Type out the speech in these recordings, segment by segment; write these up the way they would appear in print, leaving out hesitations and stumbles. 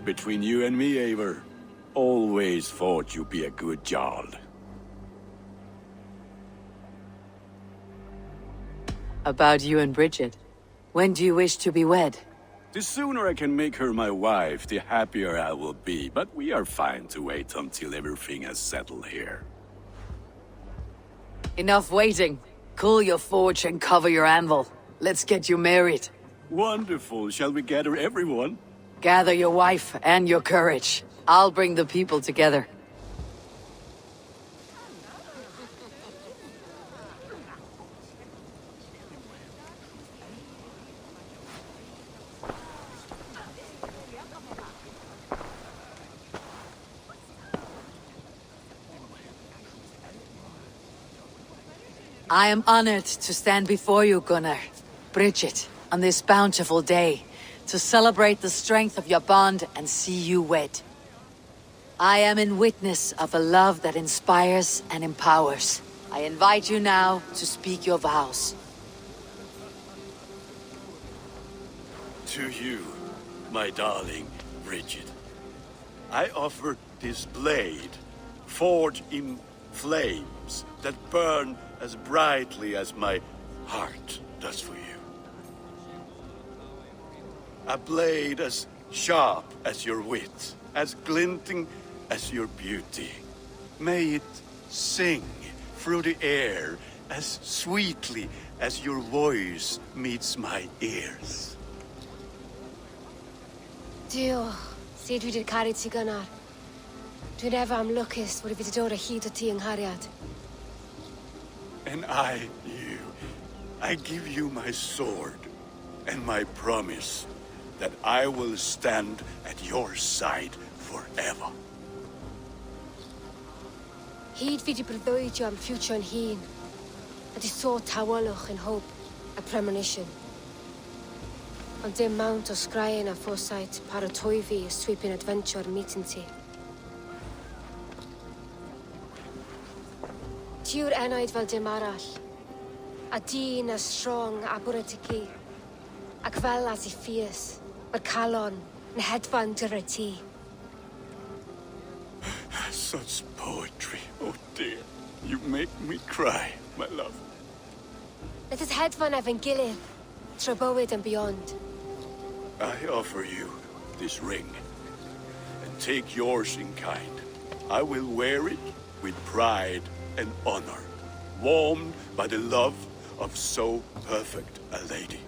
Between you and me, Eivor, always thought you'd be a good Jarl. About you and Bridget. When do you wish to be wed? The sooner I can make her my wife, the happier I will be, but we are fine to wait until everything has settled here. Enough waiting. Cool your forge and cover your anvil. Let's get you married. Wonderful. Shall we gather everyone? Gather your wife and your courage. I'll bring the people together. I am honored to stand before you, Gunnar, Bridget, on this bountiful day, to celebrate the strength of your bond and see you wed. I am in witness of a love that inspires and empowers. I invite you now to speak your vows. To you, my darling Bridget, I offer this blade, forged in flames that burn as brightly as my heart does for you. A blade as sharp as your wit, as glinting as your beauty. May it sing through the air as sweetly as your voice meets my ears. Dio, syd dwi 'di caru ti gynnar. Dwi'n efo am lwcus bod fi 'di dod o hyd o ti yng nghariad. And I give you my sword and my promise that I will stand at your side forever. Hyd fi 'di breuddwydio am ffiwtio yn hun, a di sôn tawelwch yn hope a premonition. Ond dim mount o sgraen a foresight paratoi fi a sweeping adventure meeting ti. Tiw'r enaid fel dim arall, a dyn as strong a bwrdd ti ci, ac fel as I ffies, mae'r calon yn hedfan dyr ti. Such poetry, oh dear. You make me cry, my love. Let us hedfan efo'n gilydd, trwy bywyd and beyond. I offer you this ring, and take yours in kind. I will wear it with pride and honor, warmed by the love of so perfect a lady.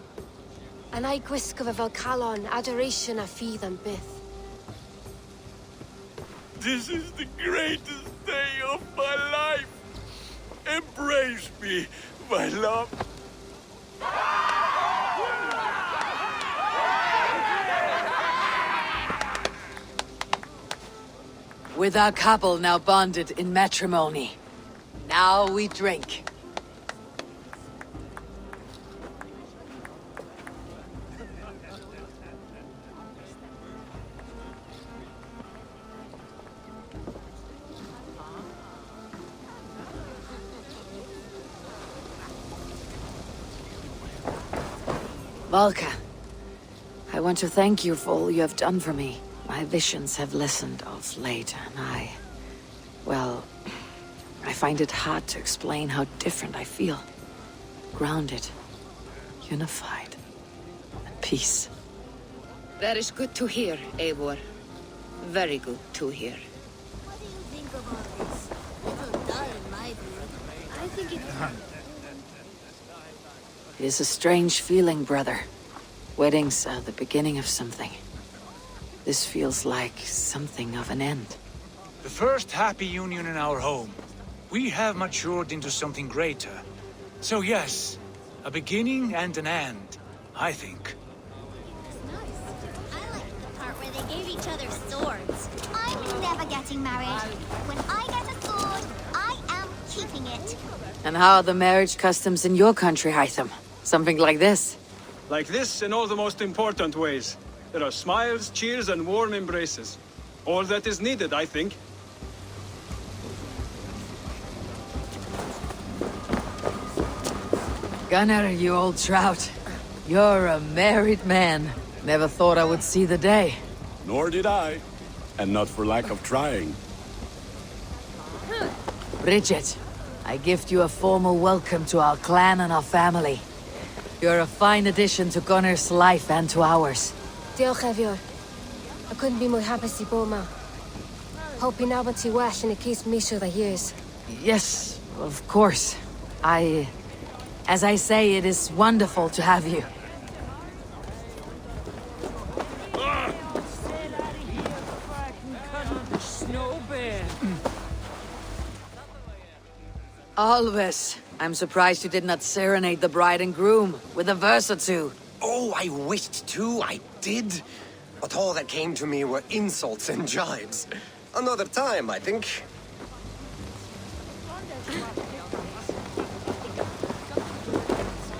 And I gwisgo fe fel calon, adoration a ffydd am byth. This is the greatest day of my life. Embrace me, my love. With our couple now bonded in matrimony, now we drink. Valka, I want to thank you for all you have done for me. My visions have lessened of late, and well, I find it hard to explain how different I feel. Grounded, unified, at peace. That is good to hear, Eivor. Very good to hear. What do you think of all this? Little dull in my view. I think It is a strange feeling, brother. Weddings are the beginning of something. This feels like something of an end. The first happy union in our home. We have matured into something greater. So yes, a beginning and an end, I think. I like the part where they gave each other swords. I'm never getting married. When I get a sword, I am keeping it. And how are the marriage customs in your country, Hytham? Something like this? Like this in all the most important ways. There are smiles, cheers, and warm embraces. All that is needed, I think. Gunnar, you old trout. You're a married man. Never thought I would see the day. Nor did I. And not for lack of trying. Bridget, I gift you a formal welcome to our clan and our family. You're a fine addition to Gunnar's life and to ours. Diolch Evior. I couldn't be more happy to bo ma. Hope you now to well and it keeps me through the years. Yes, of course. As I say, it is wonderful to have you. Alves, I'm surprised you did not serenade the bride and groom with a verse or two. Oh, I wished to, I did. But all that came to me were insults and jibes. Another time, I think.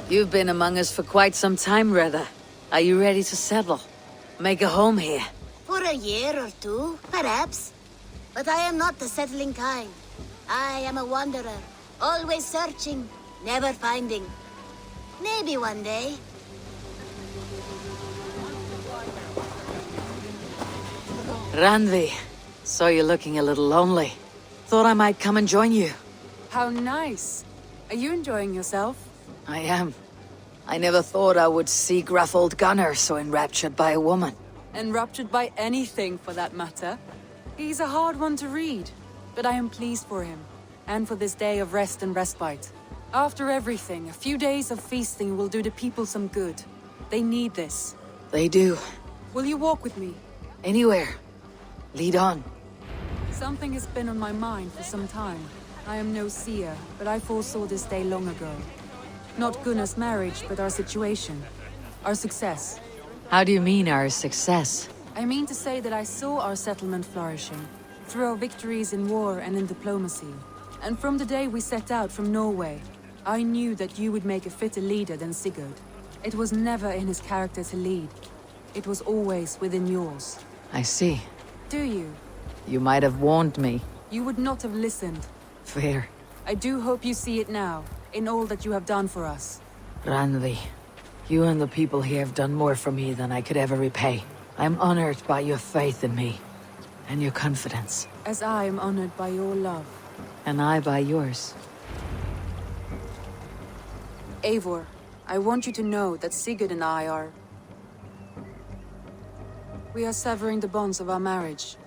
You've been among us for quite some time, Reda. Are you ready to settle? Make a home here? For a year or two, perhaps. But I am not the settling kind. I am a wanderer, always searching, never finding. Maybe one day. Randvi, saw you looking a little lonely. Thought I might come and join you. How nice. Are you enjoying yourself? I am. I never thought I would see gruff old Gunnar so enraptured by a woman. Enraptured by anything, for that matter. He's a hard one to read, but I am pleased for him, and for this day of rest and respite. After everything, a few days of feasting will do the people some good. They need this. They do. Will you walk with me? Anywhere. Lead on. Something has been on my mind for some time. I am no seer, but I foresaw this day long ago. Not Gunnar's marriage, but our situation. Our success. How do you mean our success? I mean to say that I saw our settlement flourishing, through our victories in war and in diplomacy. And from the day we set out from Norway, I knew that you would make a fitter leader than Sigurd. It was never in his character to lead. It was always within yours. I see. Do you? You might have warned me. You would not have listened. Fair. I do hope you see it now, in all that you have done for us. Randvi, you and the people here have done more for me than I could ever repay. I'm honored by your faith in me, and your confidence. As I am honored by your love. And I by yours. Eivor, I want you to know that Sigurd and I are... We are severing the bonds of our marriage.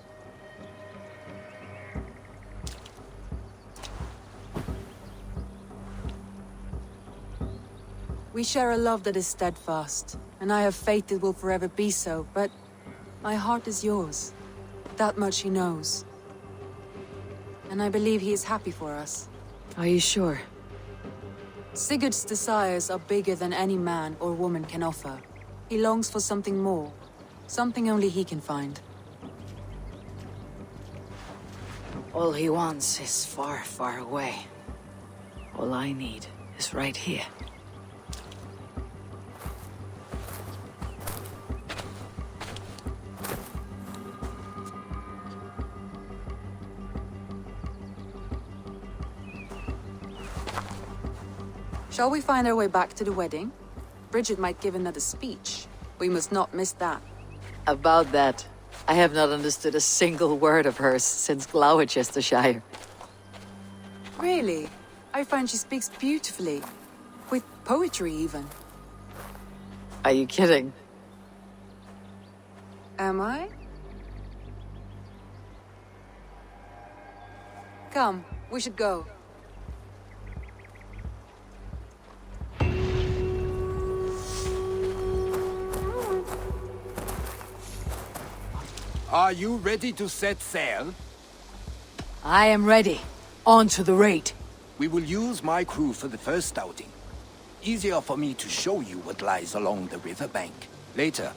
We share a love that is steadfast, and I have faith it will forever be so, but my heart is yours. That much he knows. And I believe he is happy for us. Are you sure? Sigurd's desires are bigger than any man or woman can offer. He longs for something more, something only he can find. All he wants is far, far away. All I need is right here. Shall we find our way back to the wedding? Bridget might give another speech. We must not miss that. About that, I have not understood a single word of hers since Gloucestershire. Really? I find she speaks beautifully. With poetry, even. Are you kidding? Am I? Come, we should go. Are you ready to set sail? I am ready. On to the raid. We will use my crew for the first outing. Easier for me to show you what lies along the riverbank. Later,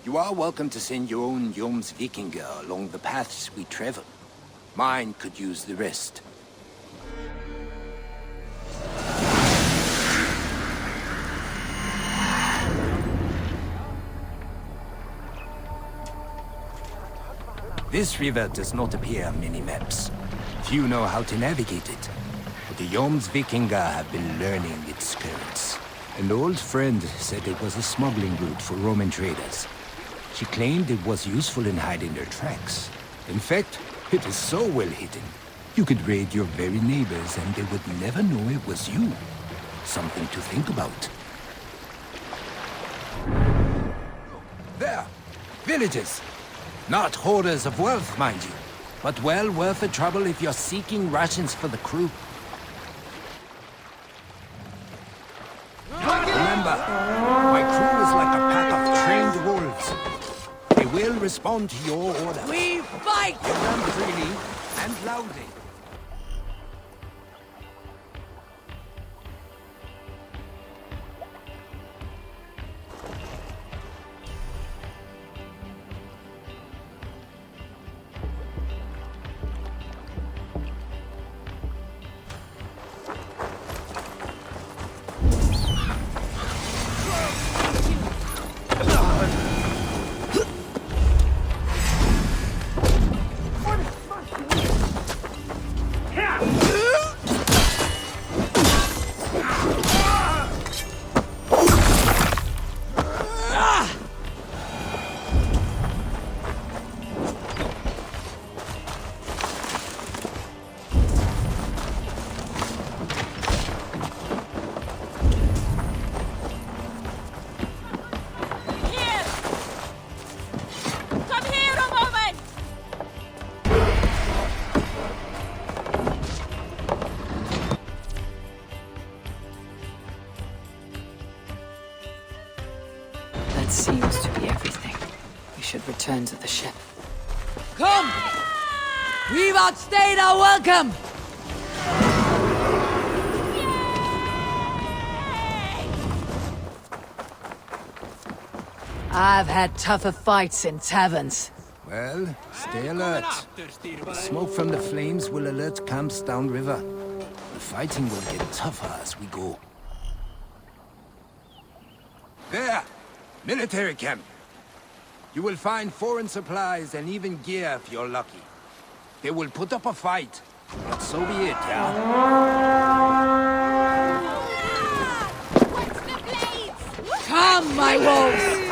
you are welcome to send your own Jomsvikinger along the paths we travel. Mine could use the rest. This river does not appear on many maps. Few know how to navigate it. But the Jomsvikinger have been learning its currents. An old friend said it was a smuggling route for Roman traders. She claimed it was useful in hiding their tracks. In fact, it is so well hidden, you could raid your very neighbors and they would never know it was you. Something to think about. There! Villages! Not hoarders of wealth, mind you, but well worth the trouble if you're seeking rations for the crew. Remember, my crew is like a pack of trained wolves. They will respond to your orders. We fight! Give them freely and loudly. That seems to be everything. We should return to the ship. Come! We've outstayed our welcome! I've had tougher fights in taverns. Well, stay alert. The smoke from the flames will alert camps downriver. The fighting will get tougher as we go. There! Military camp! You will find foreign supplies and even gear if you're lucky. They will put up a fight, but so be it, yeah? Come, my wolves!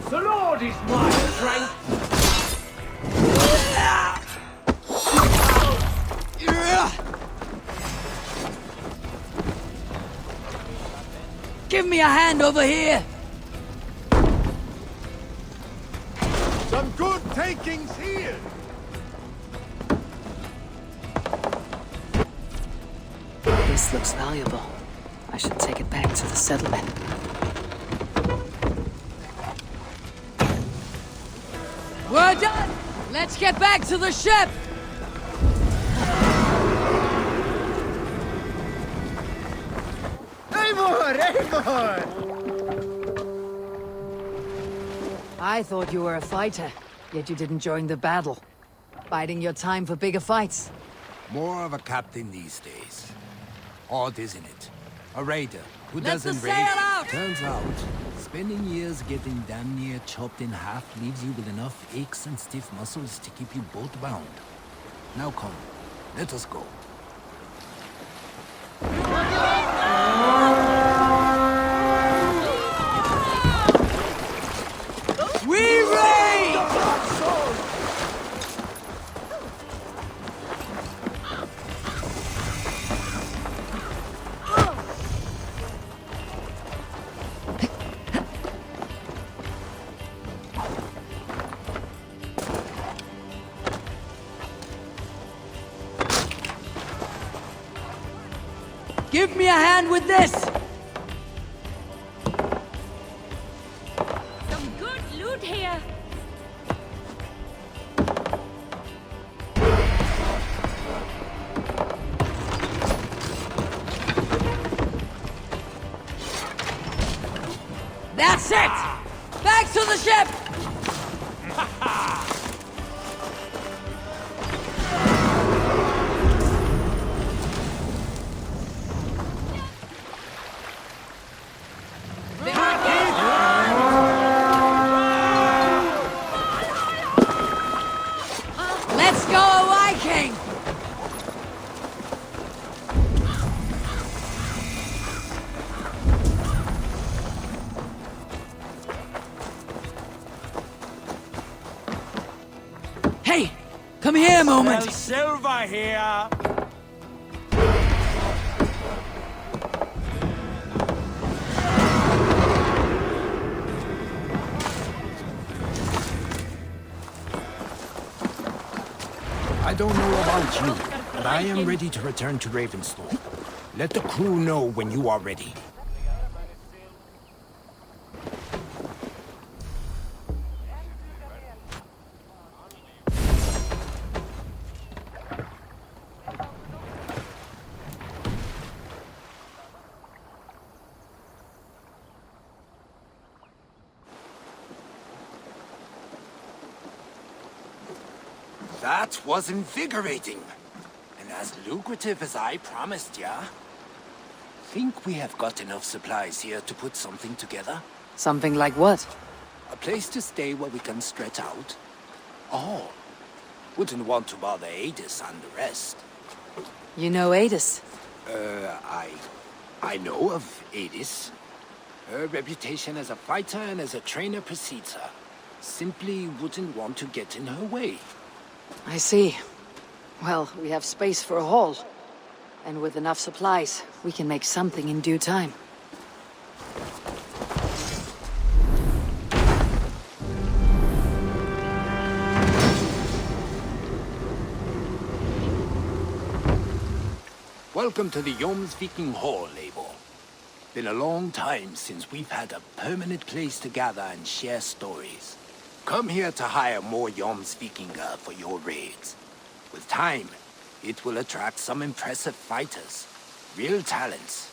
The Lord is my strength! Give me a hand over here! Some good takings here! This looks valuable. I should take it back to the settlement. We're done! Let's get back to the ship! I thought you were a fighter, yet you didn't join the battle. Biding your time for bigger fights. More of a captain these days. Odd, isn't it? A raider who Let the doesn't sail raid. out! Turns out, spending years getting damn near chopped in half leaves you with enough aches and stiff muscles to keep you boat bound. Now come, let us go. We raid! Give me a hand with this! Some good loot here. That's it! Hey! Come here a moment! Silver here! I don't know about you, but I am ready to return to Ravensthorpe. Let the crew know when you are ready. That was invigorating, and as lucrative as I promised ya. Think we have got enough supplies here to put something together? Something like what? A place to stay where we can stretch out? Oh, wouldn't want to bother Adis and the rest. You know Adis? I know of Adis. Her reputation as a fighter and as a trainer precedes her. Simply wouldn't want to get in her way. I see. Well, we have space for a hall. And with enough supplies, we can make something in due time. Welcome to the Jomsviking Hall, Eivor. Been a long time since we've had a permanent place to gather and share stories. Come here to hire more Jomsvikinger for your raids. With time, it will attract some impressive fighters. Real talents.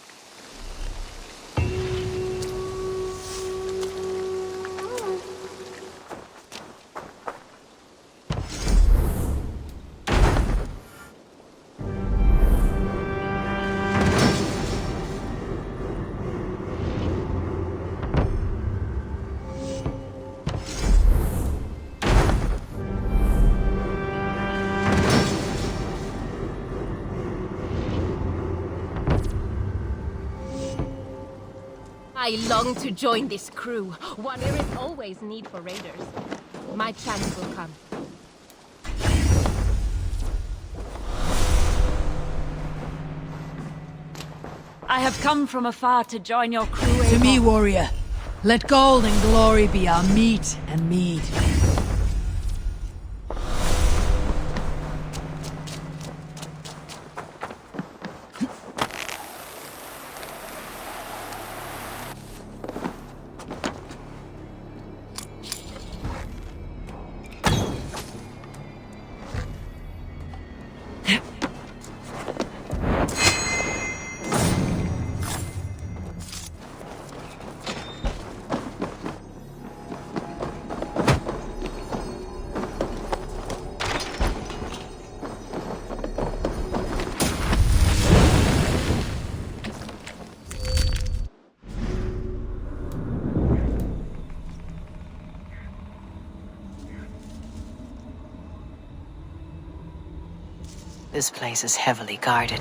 I long to join this crew. There is always need for raiders. My chance will come. I have come from afar to join your crew. To me, warrior. Let gold and glory be our meat and mead. This place is heavily guarded.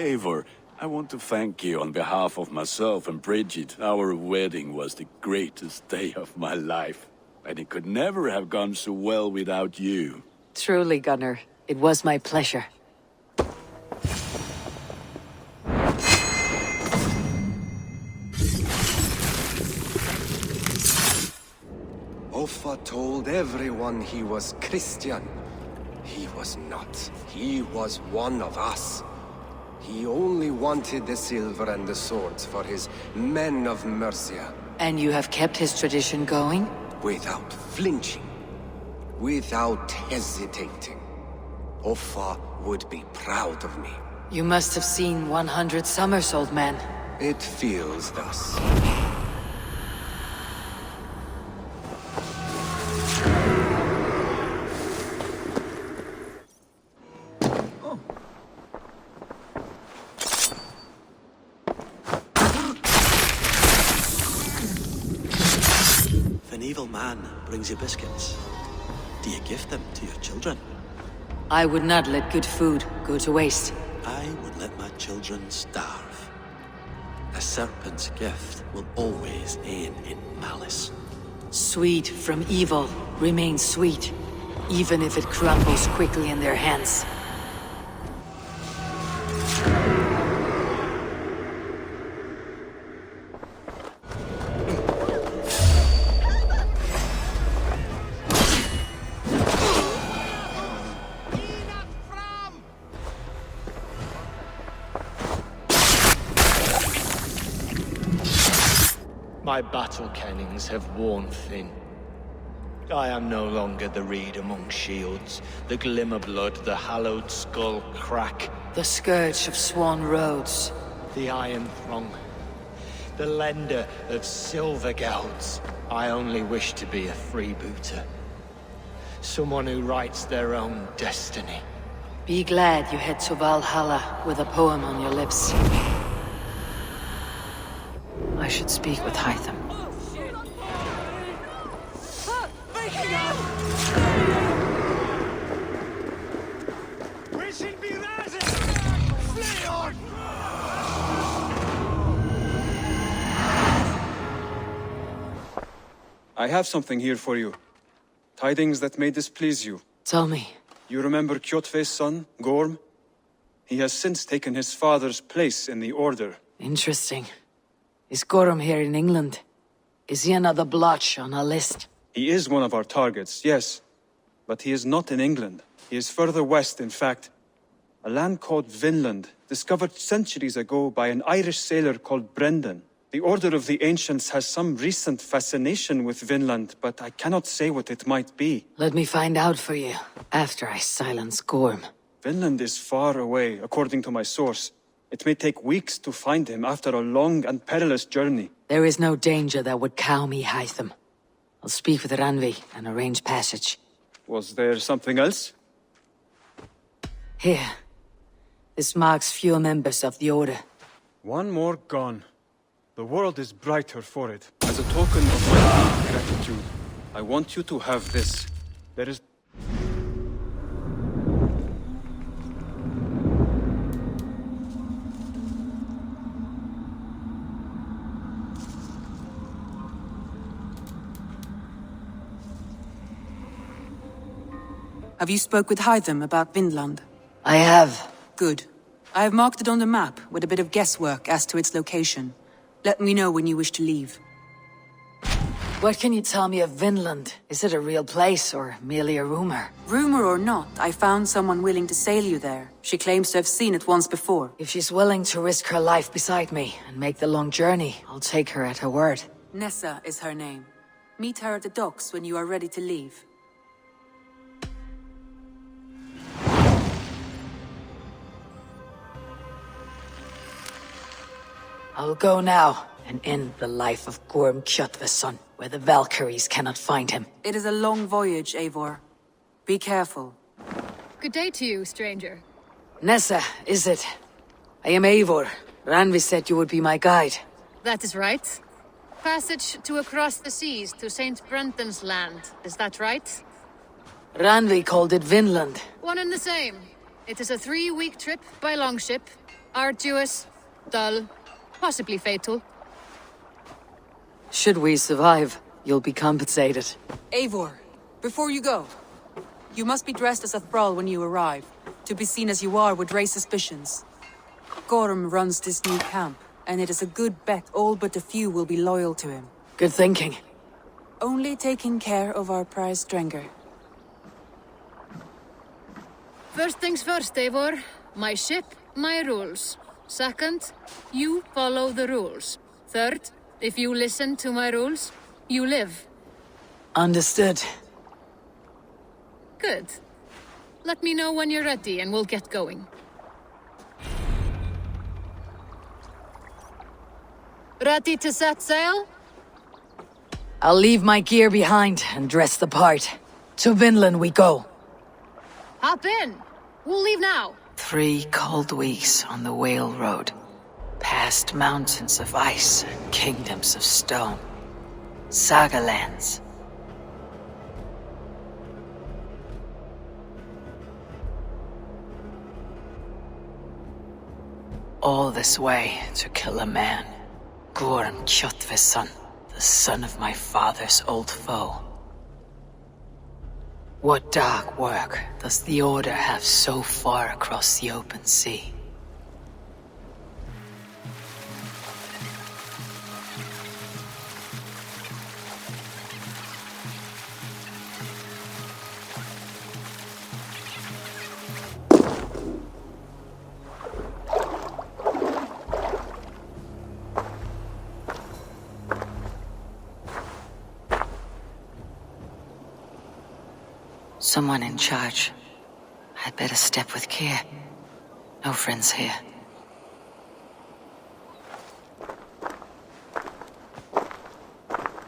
Eivor, I want to thank you on behalf of myself and Bridget. Our wedding was the greatest day of my life, and it could never have gone so well without you. Truly, Gunnar. It was my pleasure. Offa told everyone he was Christian. He was not. He was one of us. He only wanted the silver and the swords for his men of Mercia. And you have kept his tradition going? Without flinching. Without hesitating. Offa would be proud of me. You must have seen 100 summers, old man. It feels thus. If an evil man brings you biscuits, do you give them to your children? I would not let good food go to waste. I would let my children starve. A serpent's gift will always end in malice. Sweet from evil remains sweet, even if it crumbles quickly in their hands. My battle kennings have worn thin. I am no longer the reed among shields, the glimmer blood, the hallowed skull crack. The scourge of Swan Roads. The iron throng. The lender of silver gelds. I only wish to be a freebooter. Someone who writes their own destiny. Be glad you head to Valhalla with a poem on your lips. I should speak with Hytham. I have something here for you. Tidings that may displease you. Tell me. You remember Kjotve's son, Gorm? He has since taken his father's place in the Order. Interesting. Is Gorm here in England? Is he another blotch on our list? He is one of our targets, yes. But he is not in England. He is further west, in fact. A land called Vinland, discovered centuries ago by an Irish sailor called Brendan. The Order of the Ancients has some recent fascination with Vinland, but I cannot say what it might be. Let me find out for you, after I silence Gorm. Vinland is far away, according to my source. It may take weeks to find him after a long and perilous journey. There is no danger that would cow me, Hytham. I'll speak with Randvi and arrange passage. Was there something else? Here. This marks fewer members of the Order. One more gone. The world is brighter for it. As a token of my deep gratitude, I want you to have this. There is... Have you spoke with Hytham about Vinland? I have. Good. I have marked it on the map with a bit of guesswork as to its location. Let me know when you wish to leave. What can you tell me of Vinland? Is it a real place or merely a rumor? Rumor or not, I found someone willing to sail you there. She claims to have seen it once before. If she's willing to risk her life beside me and make the long journey, I'll take her at her word. Nessa is her name. Meet her at the docks when you are ready to leave. I'll go now and end the life of Gorm Kjotveson, where the Valkyries cannot find him. It is a long voyage, Eivor. Be careful. Good day to you, stranger. Nessa, is it? I am Eivor. Randvi said you would be my guide. That is right. Passage to across the seas to Saint Brenton's land, is that right? Randvi called it Vinland. One and the same. It is a 3-week trip by longship. Arduous, dull, possibly fatal. Should we survive, you'll be compensated. Eivor, before you go, you must be dressed as a thrall when you arrive. To be seen as you are would raise suspicions. Gorm runs this new camp, and it is a good bet all but a few will be loyal to him. Good thinking. Only taking care of our prize Strenger. First things first, Eivor. My ship, my rules. Second, you follow the rules. Third, if you listen to my rules, you live. Understood. Good. Let me know when you're ready and we'll get going. Ready to set sail? I'll leave my gear behind and dress the part. To Vinland we go. Hop in. We'll leave now. 3 cold weeks on the Whale Road. Past mountains of ice and kingdoms of stone. Saga lands. All this way to kill a man. Gorm Kjotveson, the son of my father's old foe. What dark work does the Order have so far across the open sea? Someone in charge. I'd better step with care. No friends here.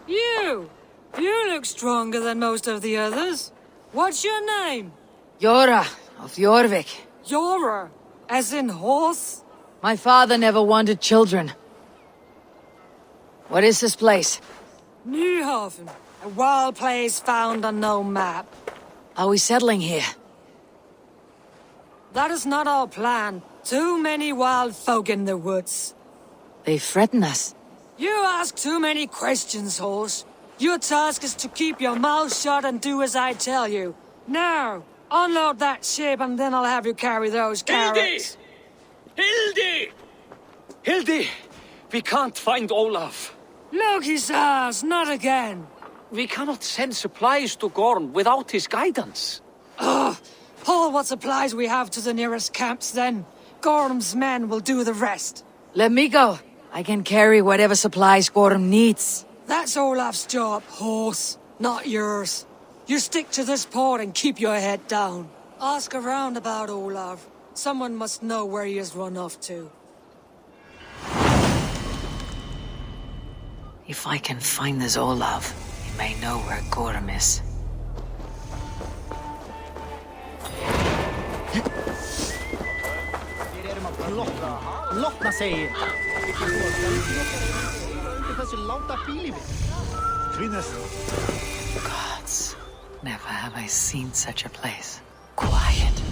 You! You look stronger than most of the others. What's your name? Yora of Jorvik. Yora? As in horse? My father never wanted children. What is this place? Newhaven. A wild place found on no map. Are we settling here? That is not our plan. Too many wild folk in the woods. They threaten us. You ask too many questions, horse. Your task is to keep your mouth shut and do as I tell you. Now, unload that ship and then I'll have you carry those carrots. Hildi! Hildi! We can't find Olaf. Look, his ass, not again. We cannot send supplies to Gorm without his guidance. Ugh! Haul what supplies we have to the nearest camps then. Gorm's men will do the rest. Let me go. I can carry whatever supplies Gorm needs. That's Olaf's job, horse, not yours. You stick to this port and keep your head down. Ask around about Olaf. Someone must know where he has run off to. If I can find this Olaf, he may know where Gorm is. Lottna sig! Gods, never have I seen such a place. Quiet,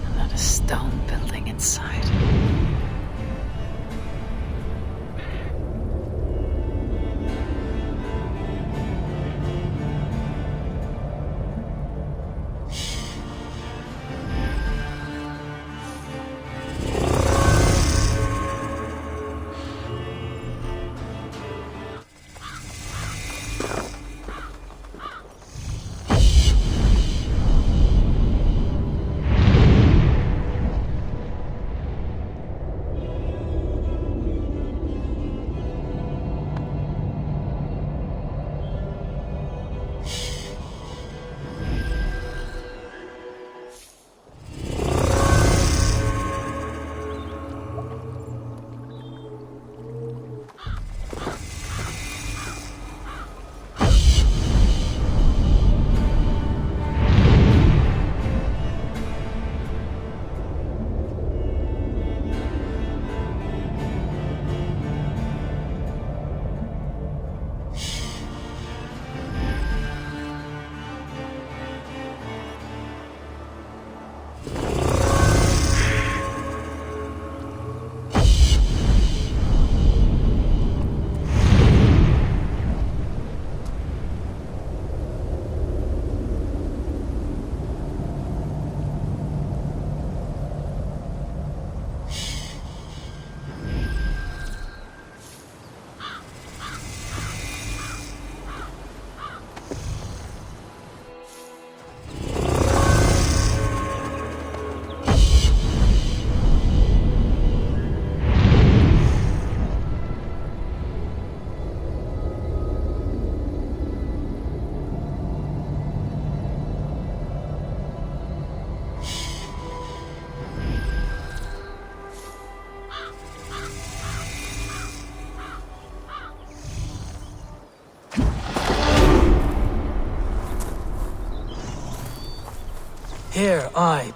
and not a stone building inside.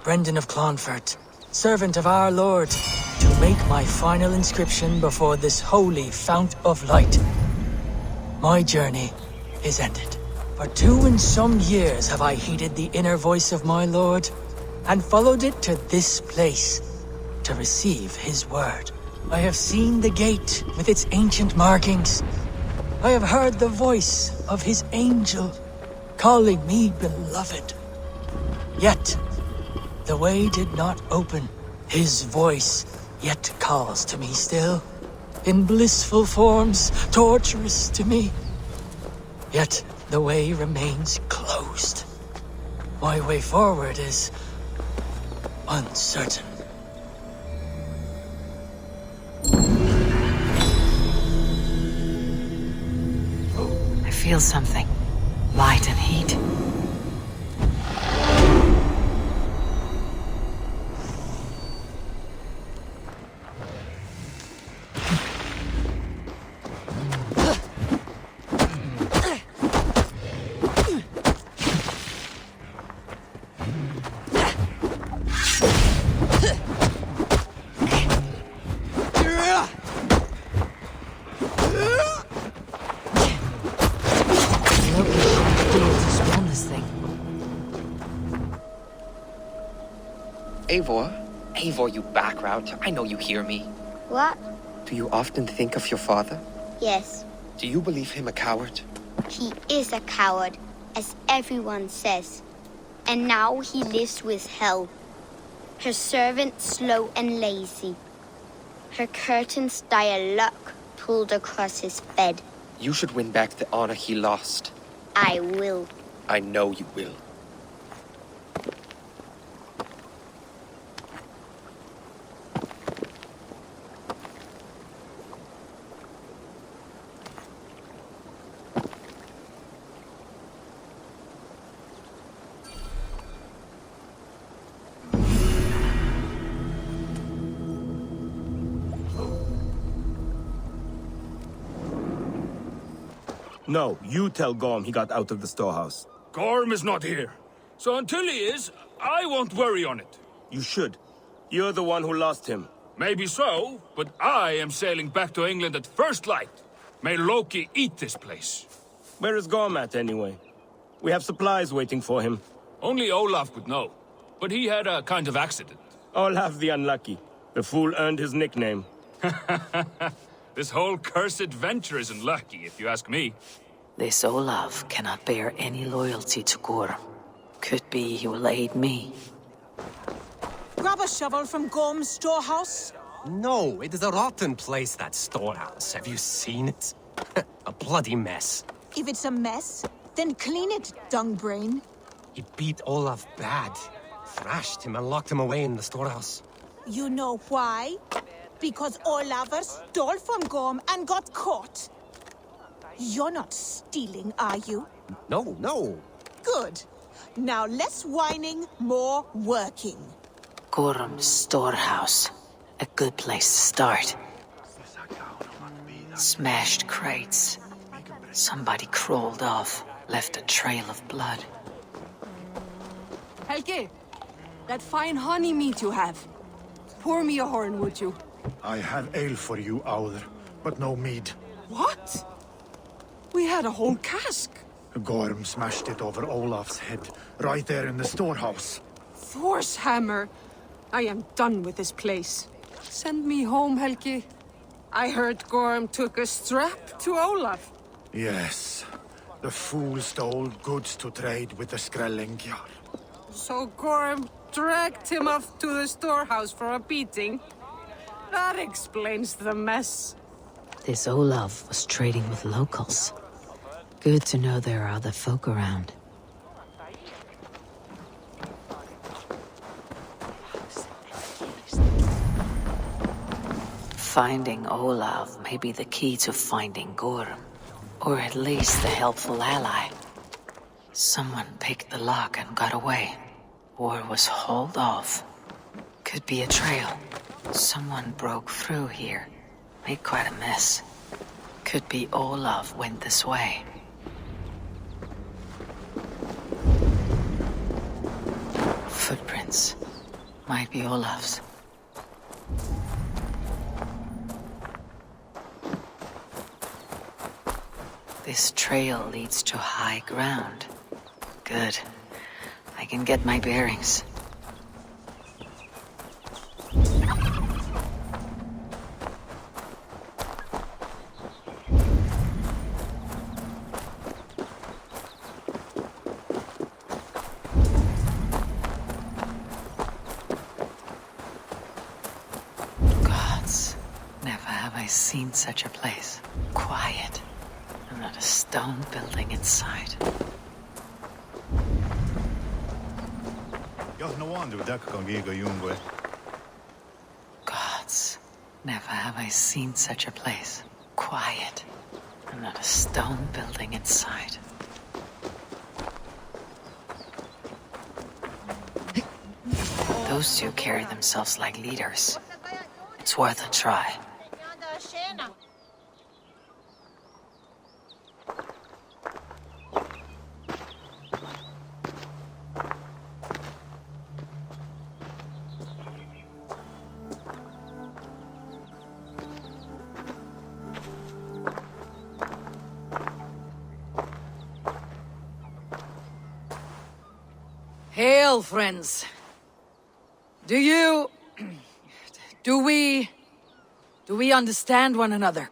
Brendan of Clonfert, servant of our Lord, to make my final inscription before this holy fount of light. My journey is ended. For 2 and some years have I heeded the inner voice of my Lord, and followed it to this place, to receive his word. I have seen the gate with its ancient markings. I have heard the voice of his angel, calling me beloved. Yet, the way did not open. His voice yet calls to me still, in blissful forms, torturous to me. Yet, the way remains closed. My way forward is uncertain. I feel something. Light and heat. Eivor, you backrout. I know you hear me. What? Do you often think of your father? Yes. Do you believe him a coward? He is a coward, as everyone says. And now he lives with Hel. Her servant slow and lazy. Her curtains dire luck pulled across his bed. You should win back the honor he lost. I will. I know you will. No, you tell Gorm he got out of the storehouse. Gorm is not here. So until he is, I won't worry on it. You should. You're the one who lost him. Maybe so, but I am sailing back to England at first light. May Loki eat this place. Where is Gorm at, anyway? We have supplies waiting for him. Only Olaf would know. But he had a kind of accident. Olaf the Unlucky. The fool earned his nickname. This whole cursed venture isn't lucky, if you ask me. This Olaf cannot bear any loyalty to Gorm. Could be he will aid me. Grab a shovel from Gorm's storehouse. No, it is a rotten place, that storehouse. Have you seen it? A bloody mess. If it's a mess, then clean it, dungbrain. He beat Olaf bad. Thrashed him and locked him away in the storehouse. You know why? Because Olafur stole from Gorm and got caught. You're not stealing, are you? No. Good. Now less whining, more working. Gorm's storehouse. A good place to start. Smashed crates. Somebody crawled off, left a trail of blood. Helge, that fine honey meat you have. Pour me a horn, would you? I have ale for you, Audr, but no mead. What? We had a whole cask. Gorm smashed it over Olaf's head, right there in the storehouse. Thor's hammer. I am done with this place. Send me home, Helgi. I heard Gorm took a strap to Olaf. Yes. The fool stole goods to trade with the Skrellingjar. So Gorm dragged him off to the storehouse for a beating. That explains the mess. This Olaf was trading with locals. Good to know there are other folk around. Finding Olaf may be the key to finding Gorm. Or at least a helpful ally. Someone picked the lock and got away. Or was hauled off. Could be a trail. Someone broke through here. Made quite a mess. Could be Olaf went this way. Footprints. might be Olaf's. This trail leads to high ground. Good. I can get my bearings. Gods, never have I seen such a place. Quiet. And not a stone building inside. Gods, never have I seen such a place. Quiet. And not a stone building inside. Those two carry themselves like leaders. It's worth a try. Hail, friends. Do we understand one another?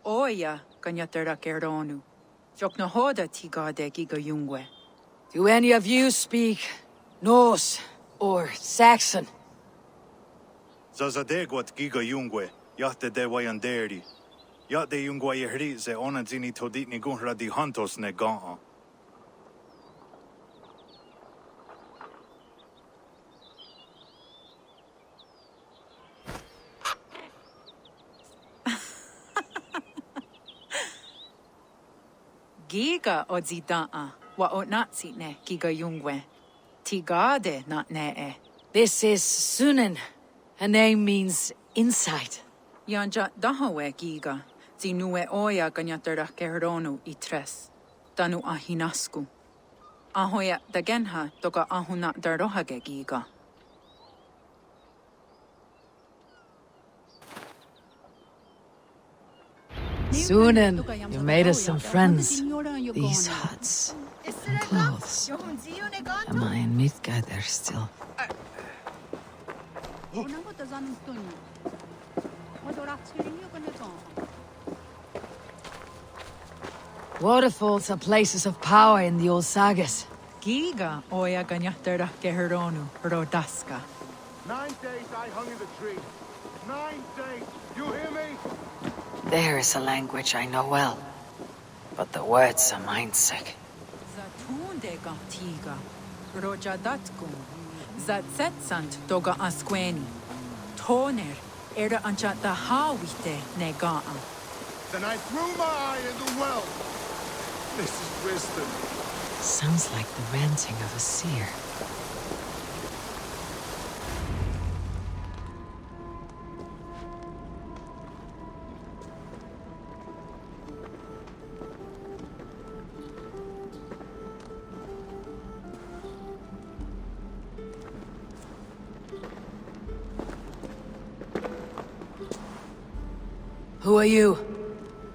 Oya kanyatera keronu. Joknohoda tigade giga yungwe. Do any of you speak Norse or Saxon? Zazadegwat giga yungwe, yahte de wayanderi. Yahte yungwa yehri ze onadzini toditni gunra di hantos ne gaa. Giga odzidaa wa otnatsi ne giga yungwe. Tigade not ne. This is Sunan. Her name means insight. Yanja dahawe giga. Zinue oya ganyatera keronu itres. Danu ahinasku. Ahoya dagenha toga ahuna darohage giga. Sunan, you made us some friends. These huts and clothes. Am I in Midgard there still? Waterfalls are places of power in the old sagas. Giga oya ganyatera keheronu rodaska. 9 days I hung in the tree. 9 days. You hear me? There is a language I know well, but the words are mind-sick. Zatunde gatiga, rojadatkum, zatsetsant doga asqueni, toner, era anchata hawite negaa. Then I threw my eye in the well. This is wisdom. Sounds like the ranting of a seer. Who are you?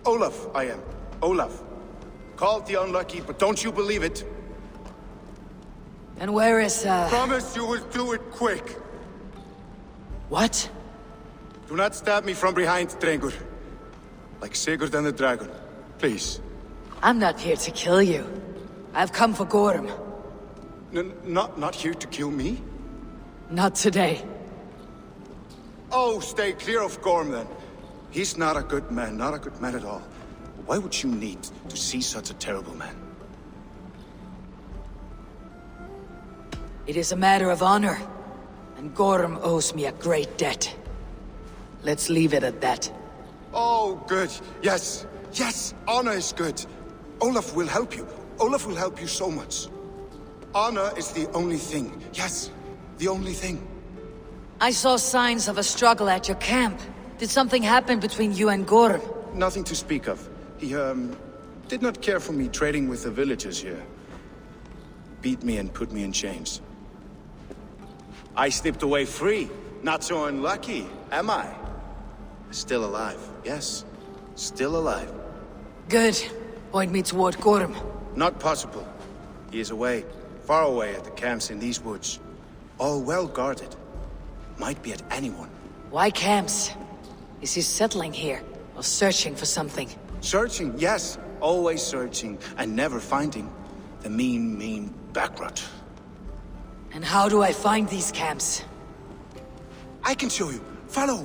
Olaf, I am. Olaf. Called the unlucky, but don't you believe it? And where is, Promise you will do it quick. What? Do not stab me from behind, Drengur. Like Sigurd and the dragon. Please. I'm not here to kill you. I've come for Gorm. Not here to kill me? Not today. Oh, stay clear of Gorm, then. He's not a good man at all. Why would you need to see such a terrible man? It is a matter of honor, and Gorm owes me a great debt. Let's leave it at that. Oh, good. Yes. Yes, honor is good. Olaf will help you. Olaf will help you so much. Honor is the only thing. Yes, the only thing. I saw signs of a struggle at your camp. Did something happen between you and Gorm? Nothing to speak of. He, did not care for me trading with the villagers here. Beat me and put me in chains. I slipped away free. Not so unlucky, am I? Still alive, yes. Still alive. Good. Point me toward Gorm. Not possible. He is away, far away at the camps in these woods. All well guarded. Might be at anyone. Why camps? Is he settling here, or searching for something? Searching, yes. Always searching, and never finding. The mean backrot. And how do I find these camps? I can show you. Follow.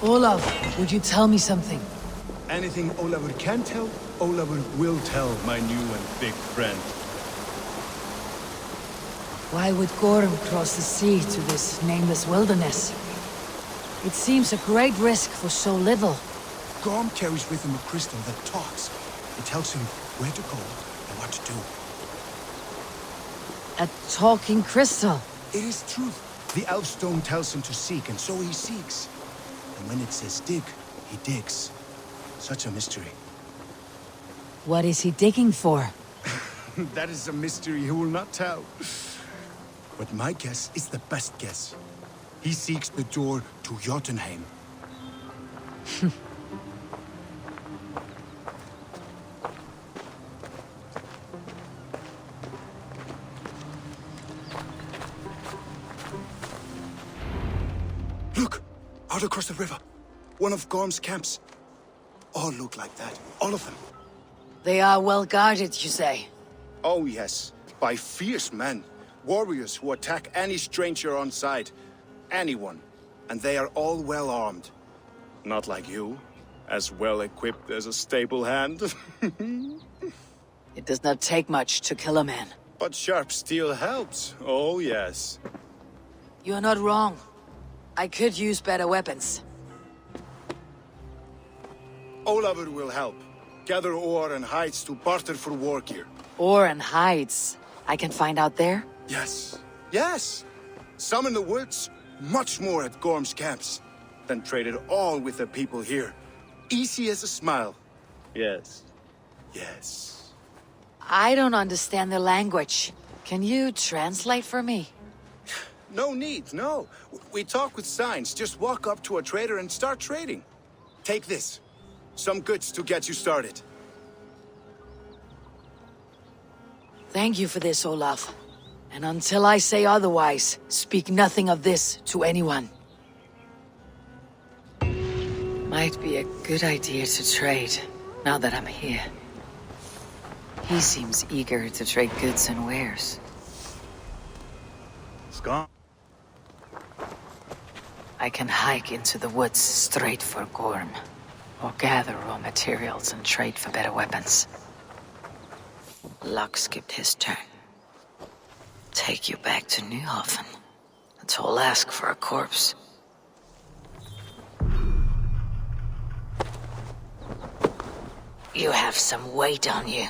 Olaf, would you tell me something? Anything Olafur can tell, Olafur will tell my new and big friend. Why would Gorm cross the sea to this nameless wilderness? It seems a great risk for so little. Gorm carries with him a crystal that talks. It tells him where to go and what to do. A talking crystal? It is truth. The elf stone tells him to seek, and so he seeks. And when it says dig, he digs. Such a mystery. What is he digging for? That is a mystery he will not tell. But my guess is the best guess. He seeks the door to Jotunheim. Look! Out across the river. One of Gorm's camps. All look like that. All of them. They are well guarded, you say? Oh yes, by fierce men. Warriors who attack any stranger on sight. Anyone. And they are all well armed. Not like you. As well equipped as a stable hand. It does not take much to kill a man. But sharp steel helps. Oh yes. You're not wrong. I could use better weapons. Olafur will help. Gather ore and hides to barter for war gear. Ore and hides. I can find out there? Yes. Yes! Some in the woods, much more at Gorm's camps. Then traded all with the people here. Easy as a smile. Yes. Yes. I don't understand the language. Can you translate for me? No need, no. We talk with signs. Just walk up to a trader and start trading. Take this. Some goods to get you started. Thank you for this, Olaf. And until I say otherwise, speak nothing of this to anyone. Might be a good idea to trade, now that I'm here. He seems eager to trade goods and wares. Scott? I can hike into the woods straight for Gorm, or gather raw materials and trade for better weapons. Luck skipped his turn. Take you back to Newhofen. A tall ask for a corpse. You have some weight on you.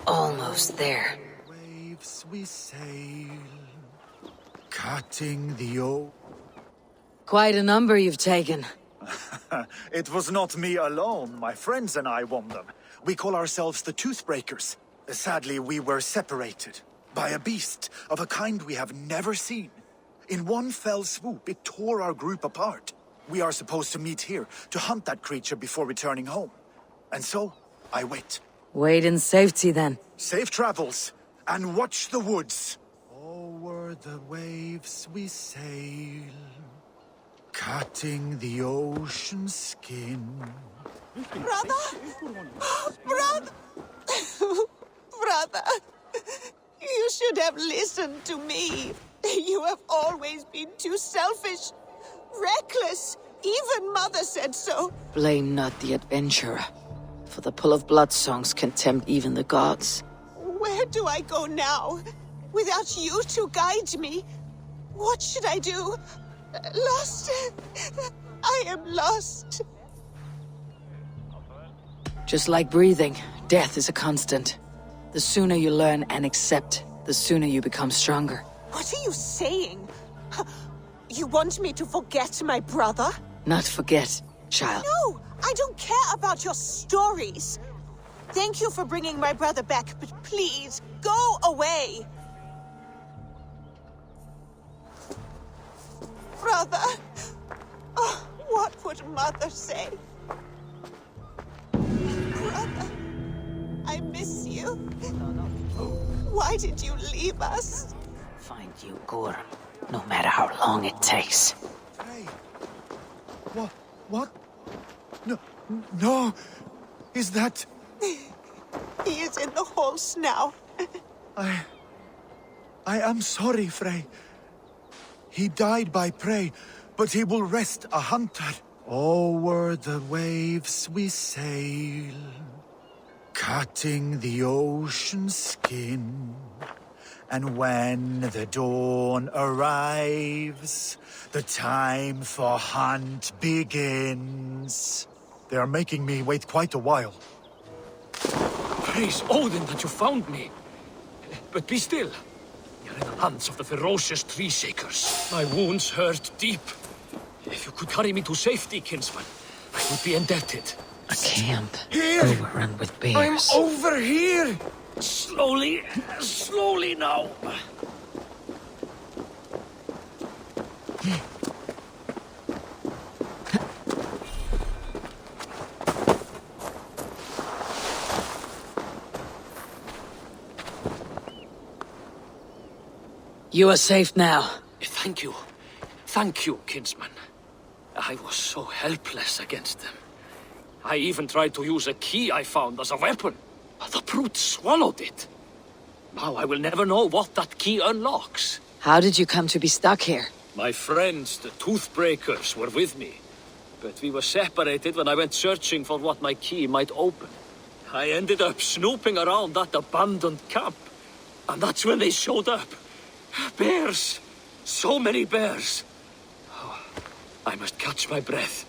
Almost there. Waves we sail, cutting the old. Quite a number you've taken. It was not me alone. My friends and I won them. We call ourselves the Toothbreakers. Sadly, we were separated by a beast of a kind we have never seen. In one fell swoop, it tore our group apart. We are supposed to meet here to hunt that creature before returning home. And so, I wait. Wait in safety, then. Safe travels, and watch the woods. Over the waves we sail, cutting the ocean skin. Brother! Brother! Brother! You should have listened to me. You have always been too selfish, reckless. Even Mother said so. Blame not the adventurer. For the pull of blood songs can tempt even the gods. Where do I go now? Without you to guide me? What should I do? Lost. I am lost. Just like breathing, death is a constant. The sooner you learn and accept, the sooner you become stronger. What are you saying? You want me to forget my brother? Not forget, child. No, I don't care about your stories. Thank you for bringing my brother back, but please, go away. Brother, oh, what would Mother say? Brother, I miss you. Why did you leave us? Find you, Gorm, no matter how long it takes. Hey. What? No. Is that... He is in the halls now. I am sorry, Frey. He died by prey, but he will rest a hunter. O'er the waves we sail, cutting the ocean's skin. And when the dawn arrives, the time for hunt begins. They are making me wait quite a while. Praise Odin that you found me. But be still. You're in the hands of the ferocious tree shakers. My wounds hurt deep. If you could carry me to safety, kinsman, I would be indebted. A camp Here! overrun with bears. I'm over here! Slowly now. You are safe now. Thank you. Thank you, kinsman. I was so helpless against them. I even tried to use a key I found as a weapon. The brute swallowed it. Now I will never know what that key unlocks. How did you come to be stuck here? My friends, the Toothbreakers, were with me. But we were separated when I went searching for what my key might open. I ended up snooping around that abandoned camp. And that's when they showed up. Bears! So many bears! Oh, I must catch my breath.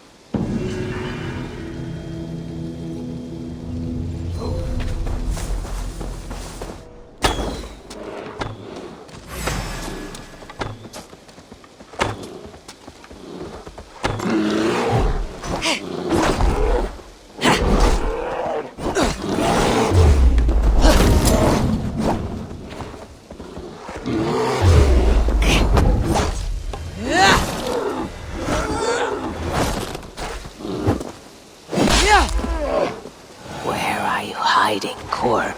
Where are you hiding, Gorm?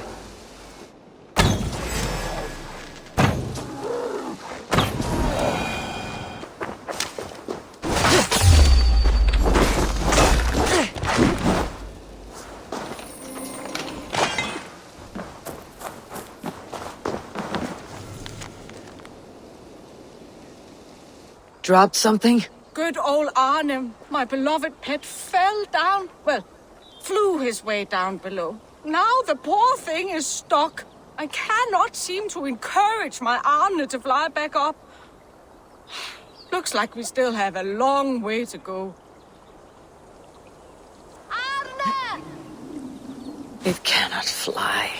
Dropped something? Good old Arnim, my beloved pet, fell down. Well, flew his way down below. Now the poor thing is stuck. I cannot seem to encourage my Arne to fly back up. Looks like we still have a long way to go. Arne! It cannot fly.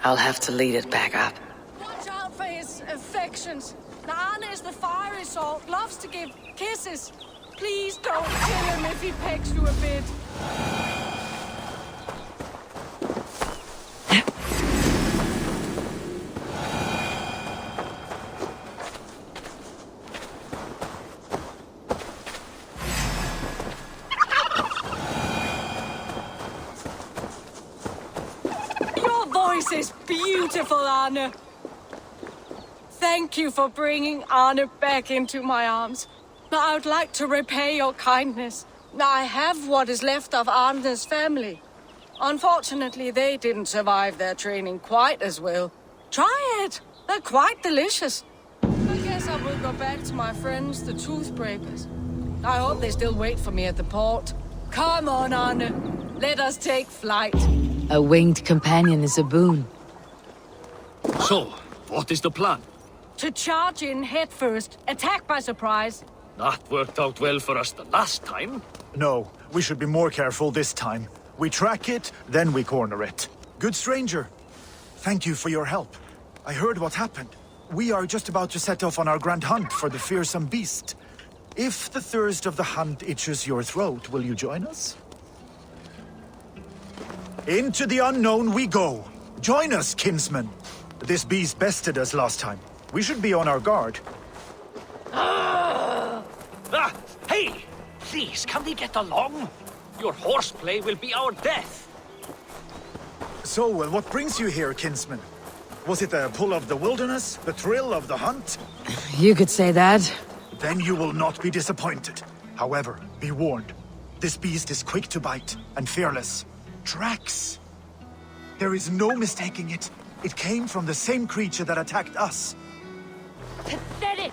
I'll have to lead it back up. Watch out for his affections. Arne is the fiery sort, loves to give kisses. Please don't kill him if he pecks you a bit. Your voice is beautiful, Arne. Thank you for bringing Arne back into my arms. I would like to repay your kindness. I have what is left of Arne's family. Unfortunately, they didn't survive their training quite as well. Try it. They're quite delicious. I guess I will go back to my friends, the Toothbreakers. I hope they still wait for me at the port. Come on, Arne. Let us take flight. A winged companion is a boon. So, what is the plan? To charge in head first, attack by surprise. That worked out well for us the last time. No, we should be more careful this time. We track it, then we corner it. Good stranger, thank you for your help. I heard what happened. We are just about to set off on our grand hunt for the fearsome beast. If the thirst of the hunt itches your throat, will you join us? Into the unknown we go. Join us, kinsman. This beast bested us last time. We should be on our guard. Hey! Please, can we get along? Your horseplay will be our death. So, what brings you here, kinsman? Was it the pull of the wilderness? The thrill of the hunt? You could say that. Then you will not be disappointed. However, be warned. This beast is quick to bite and fearless. Tracks. There is no mistaking it. It came from the same creature that attacked us. Pathetic!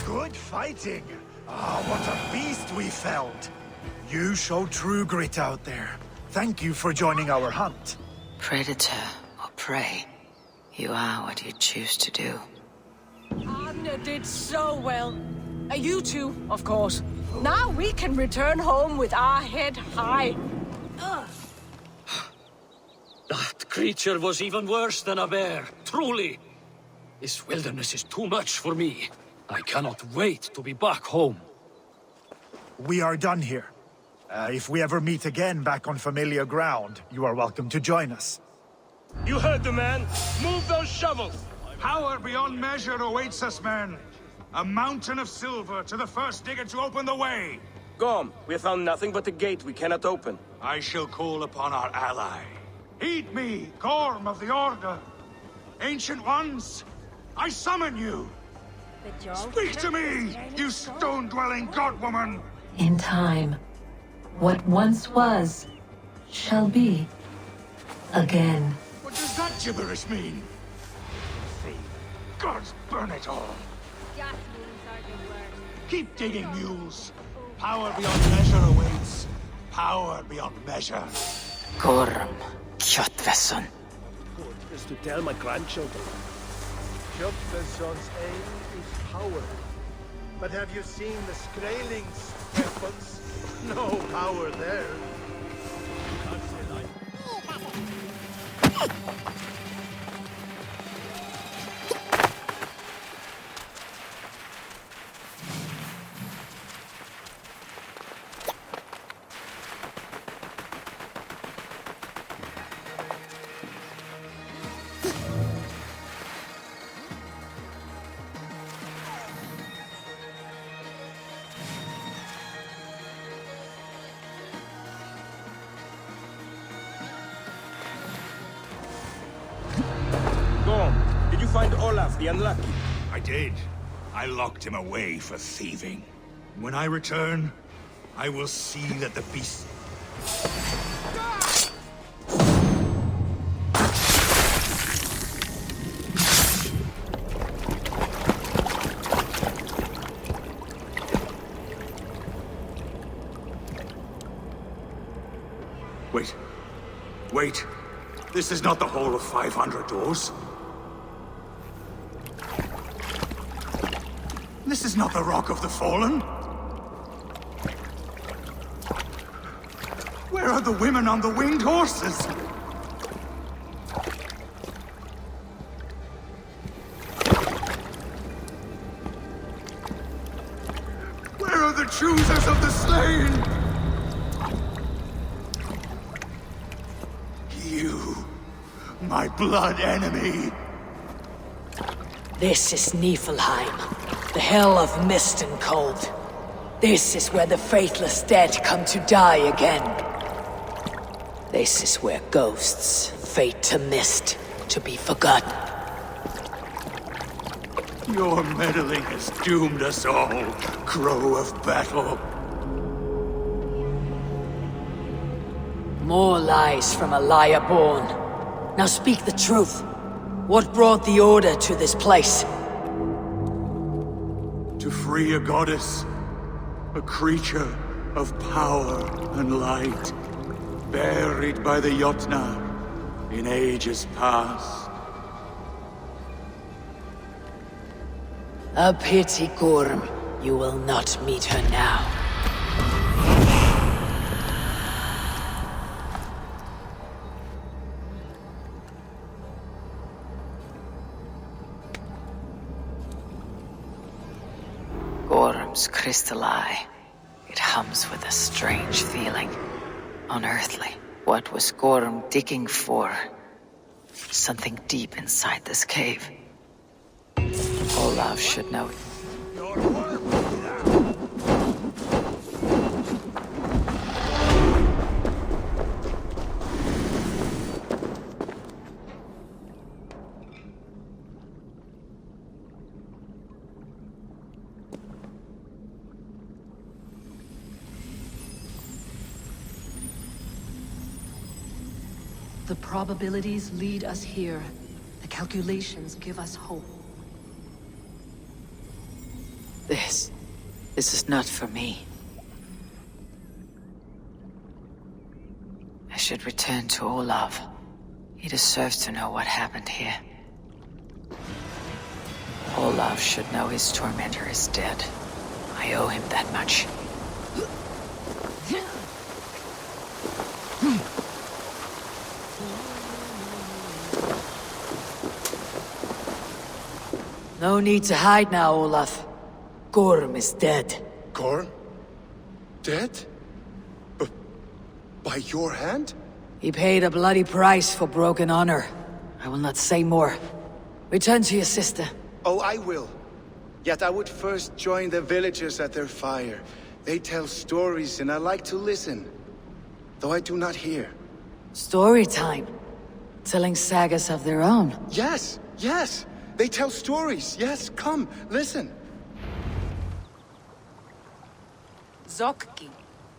Good fighting! Ah, what a beast we felled! You show true grit out there. Thank you for joining our hunt. Predator or prey, you are what you choose to do. Anna did so well. You too, of course. Now we can return home with our head high. That creature was even worse than a bear, truly. This wilderness is too much for me. I cannot wait to be back home. We are done here. If we ever meet again back on familiar ground, you are welcome to join us. You heard the man. Move those shovels. Power beyond measure awaits us, men. A mountain of silver to the first digger to open the way. Gorm, we have found nothing but the gate we cannot open. I shall call upon our ally. Heed me, Gorm of the Order. Ancient ones, I summon you. Speak to me, you stone-dwelling godwoman. In time, what once was, shall be again. What does that gibberish mean? Gods burn it all. Keep digging, mules. Power beyond measure awaits. Power beyond measure. Gorm, Kjöttvesson. Is to tell my grandchildren. Kjöttvesson's aim is power. But have you seen the Skraeling's weapons? No power there. Did you find Olaf the Unlucky? I did. I locked him away for thieving. When I return, I will see that the beast... Wait. Wait. This is not the Hall of 500 Doors. This is not the Rock of the Fallen. Where are the women on the winged horses? Where are the choosers of the slain? You, my blood enemy. This is Niflheim, the hell of mist and cold. This is where the faithless dead come to die again. This is where ghosts fade to mist, to be forgotten. Your meddling has doomed us all, crow of battle. More lies from a liar born. Now speak the truth. What brought the Order to this place? To free a goddess, a creature of power and light, buried by the Jotnar in ages past. A pity, Gorm. You will not meet her now. Gorm's crystal eye. It hums with a strange feeling. Unearthly. What was Gorm digging for? Something deep inside this cave. Olaf should know it. The probabilities lead us here. The calculations give us hope. This is not for me. I should return to Olaf. He deserves to know what happened here. Olaf should know his tormentor is dead. I owe him that much. No need to hide now, Olaf. Gorm is dead. Gorm? Dead? By your hand? He paid a bloody price for broken honor. I will not say more. Return to your sister. Oh, I will. Yet I would first join the villagers at their fire. They tell stories and I like to listen. Though I do not hear. Story time. Telling sagas of their own. Yes, yes! They tell stories. Yes, come, listen. Zokki.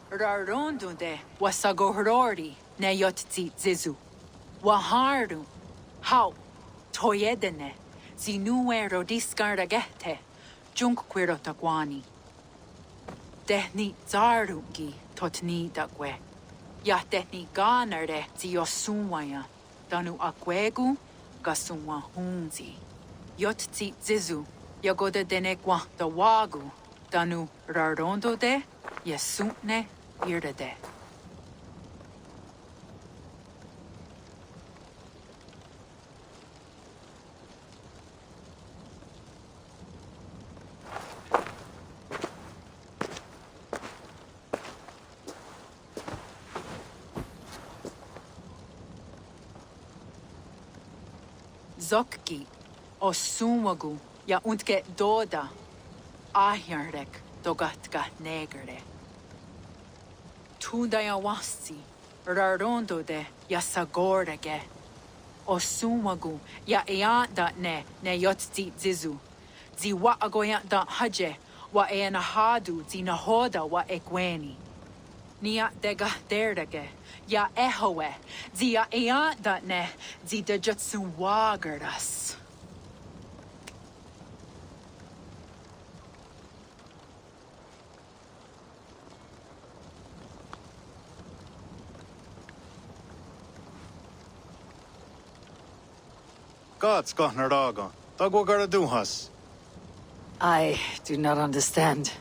Rarondunde. Wasagohorori. Neyotzi zizu. Waharu. How. Toyedene. Zinuero discardagete. Junkquirotagwani. Dehni zarugi. Totni dagwe. Yatehni ganerde ziosumwaya. Danu akwegu. Gasumwa hunzi. Yotzi zizu, yagoda denekwa da wagu, danu rarondo de, yesutne irde de. Zokki. O sumagu, ja untke doda, ahjarek dogatka negerde. Tuda ja wasti, rarondo de ja sagordege. O sumagu, ja eanda ne yotzi zizu. Zi wa agoya da haje, wa hadu zi nahoda wa ekweni. Nia dega derdege, ja ehoe, zi ja eanda ne, zi de jutsu wagerdas. Gods got Naraga. Dagwagara duhas. I do not understand.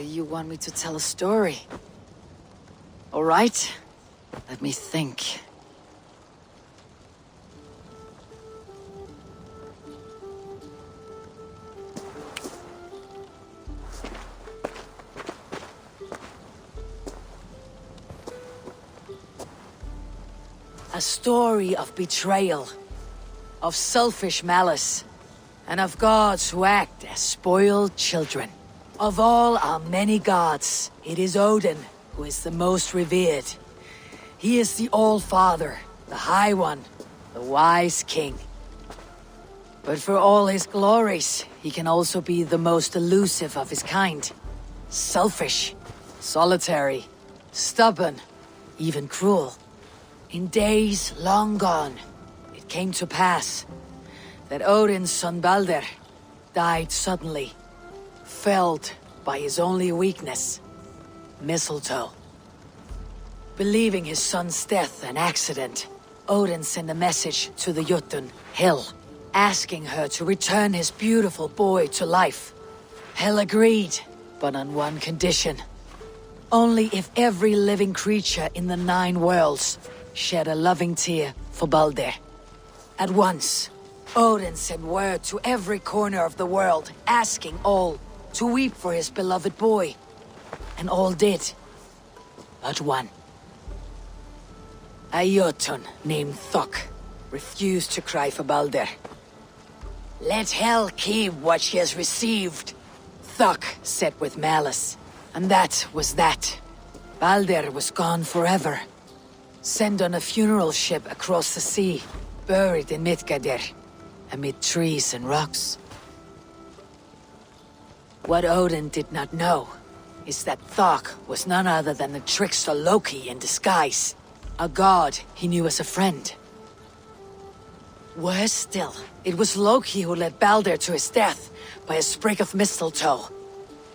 You want me to tell a story? All right. Let me think. A story of betrayal, of selfish malice, and of gods who act as spoiled children. Of all our many gods, it is Odin who is the most revered. He is the All-Father, the High One, the Wise King. But for all his glories, he can also be the most elusive of his kind. Selfish, solitary, stubborn, even cruel. In days long gone, it came to pass that Odin's son Balder died suddenly, felled by his only weakness, mistletoe. Believing his son's death an accident, Odin sent a message to the Jotun, Hel, asking her to return his beautiful boy to life. Hel agreed, but on one condition. Only if every living creature in the 9 worlds shed a loving tear for Balder. At once, Odin sent word to every corner of the world, asking all to weep for his beloved boy. And all did. But one. A Jotun named Thok refused to cry for Balder. Let hell keep what she has received, Thok said with malice. And that was that. Balder was gone forever. Sent on a funeral ship across the sea, buried in Midgardr, amid trees and rocks. What Odin did not know is that Thok was none other than the trickster Loki in disguise, a god he knew as a friend. Worse still, it was Loki who led Balder to his death by a sprig of mistletoe.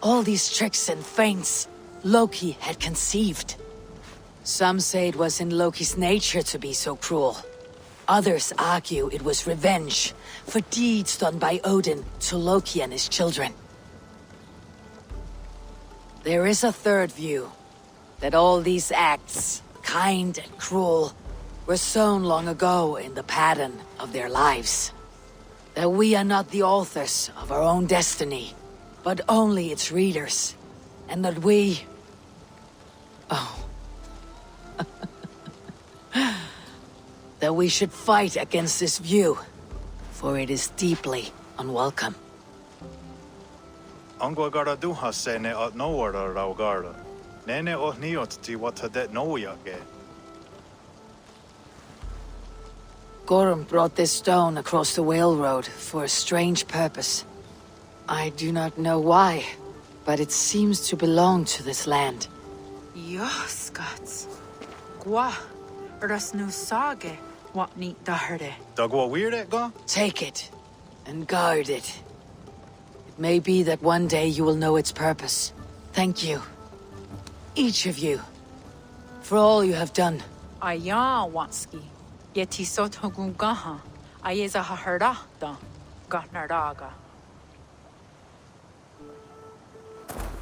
All these tricks and feints Loki had conceived. Some say it was in Loki's nature to be so cruel. Others argue it was revenge for deeds done by Odin to Loki and his children. There is a third view, that all these acts, kind and cruel, were sown long ago in the pattern of their lives. That we are not the authors of our own destiny, but only its readers. And that we... Oh. That we should fight against this view, for it is deeply unwelcome. Angwa gara duha sene at nowara raugara. Nene o niot ti watadet noyake. Gorm brought this stone across the Whale Road for a strange purpose. I do not know why, but it seems to belong to this land. Joskats. Gwa. Rasnu sage. What neat daherde. Dagwa weird go? Take it, and guard it. It may be that one day you will know its purpose. Thank you. Each of you. For all you have done. Aya wanski. Yeti sot hogungaha. Ayeza haherda. Gatnardaga.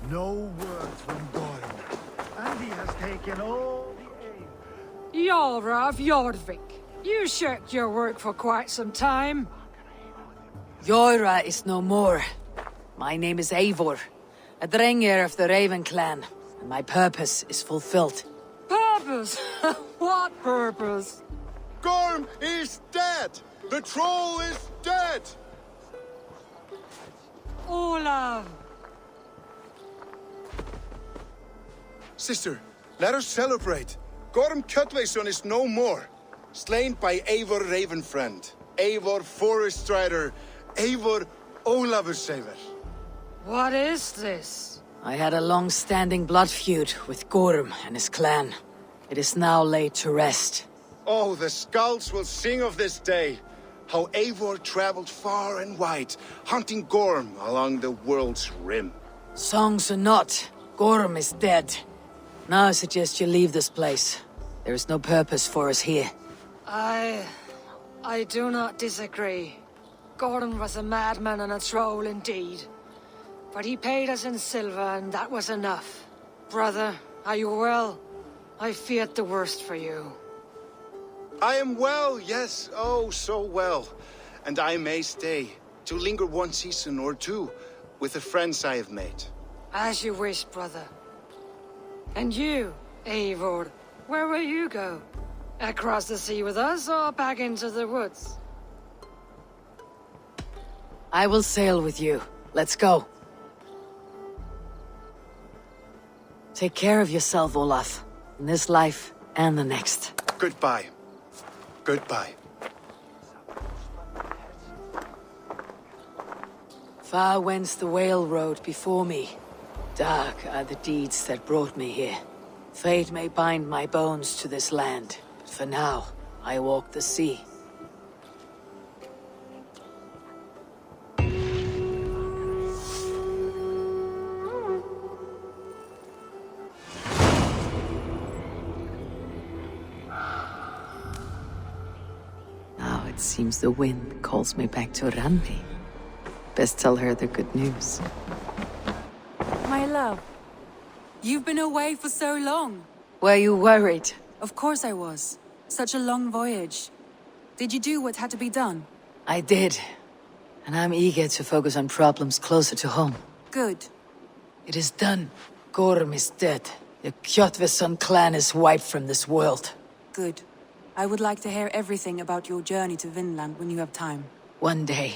No word from Gorm. And he has taken all the aim. Jarl of Jorvik, you shirked your work for quite some time. Yoira is no more. My name is Eivor, a Drengir of the Raven clan, and my purpose is fulfilled. Purpose? What purpose? Gorm is dead! The troll is dead! Olav! Sister, let us celebrate. Gorm Kjötveson is no more. Slain by Eivor Ravenfriend, Eivor Forest Strider, Eivor Olavursaver. What is this? I had a long-standing blood feud with Gorm and his clan. It is now laid to rest. Oh, the skulls will sing of this day. How Eivor traveled far and wide, hunting Gorm along the world's rim. Songs or not, Gorm is dead. Now I suggest you leave this place. There is no purpose for us here. I do not disagree. Gordon was a madman and a troll indeed. But he paid us in silver, and that was enough. Brother, are you well? I feared the worst for you. I am well, yes, oh, so well. And I may stay, to linger one season or two, with the friends I have made. As you wish, brother. And you, Eivor, where will you go? Across the sea with us, or back into the woods? I will sail with you. Let's go. Take care of yourself, Olaf. In this life and the next. Goodbye. Goodbye. Far wends the Whale Road before me. Dark are the deeds that brought me here. Fate may bind my bones to this land, but for now, I walk the sea. Now it seems the wind calls me back to Randi. Best tell her the good news. My love, you've been away for so long. Were you worried? Of course I was. Such a long voyage. Did you do what had to be done? I did. And I'm eager to focus on problems closer to home. Good. It is done. Gorm is dead. The Kjotveson clan is wiped from this world. Good. I would like to hear everything about your journey to Vinland when you have time. One day.